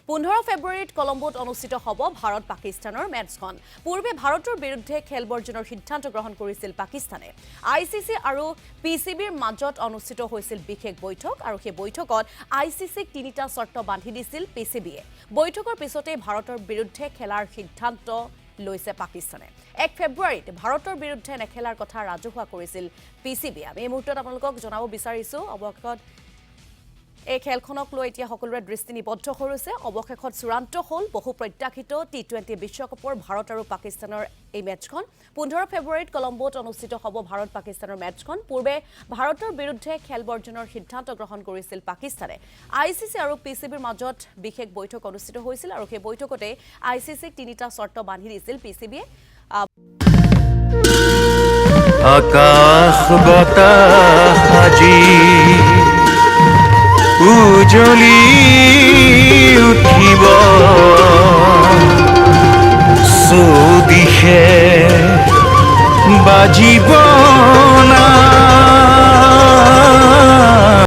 15 ফেব্ৰুৱাৰীত কলম্বোত অনুষ্ঠিত হ'ব ভাৰত পাকিস্তানৰ মেচখন। পূৰ্বে ভাৰতৰ বিৰুদ্ধে খেল বৰ্জনৰ সিদ্ধান্ত গ্ৰহণ কৰিছিল পাকিস্তানে। আইচিচি আৰু পিচিবিৰ মাজত অনুষ্ঠিত হৈছিল বিশেষ বৈঠক আৰু সেই বৈঠকত আইচিচিক তিনিটা চৰ্ত বান্ধি দিছিল পিচিবিয়ে। বৈঠকৰ পিছতে ভাৰতৰ বিৰুদ্ধে খেলাৰ সিদ্ধান্ত লৈছে পাকিস্তানে। 1 ফেব্ৰুৱাৰীত ভাৰতৰ বিৰুদ্ধে নেখেলাৰ কথা ৰাজহুৱা কৰিছিল পিচিবিয়ে। আমি এই মুহূৰ্তত আপোনালোকক জনাব বিচাৰিছো অৱশেষত এই খেলখনক লৈ এতিয়া সকলোৰে দৃষ্টি নিবদ্ধ হৈ ৰৈছে। অৱশেষত চূড়ান্ত হ'ল বহু প্ৰত্যাশিত টি20 বিশ্বকাপৰ ভাৰত আৰু পাকিস্তানৰ এই মেচখন। 15 ফেব্ৰুৱাৰীত কলম্বোত অনুষ্ঠিত হ'ব ভাৰত পাকিস্তানৰ মেচখন। পূৰ্বে ভাৰতৰ বিৰুদ্ধে খেল বৰ্জনৰ সিদ্ধান্ত গ্ৰহণ কৰিছিল পাকিস্তানে। আইচিচি আৰু পিচিবিৰ মাজত বিশেষ বৈঠক অনুষ্ঠিত হৈছিল আৰু সেই বৈঠকতে আইচিচিক তিনিটা চৰ্ত বান্ধি দিছিল পিচিবিয়ে। আকাশ বতাহ আজি উজলি উঠিব চৌদিশে বাজিব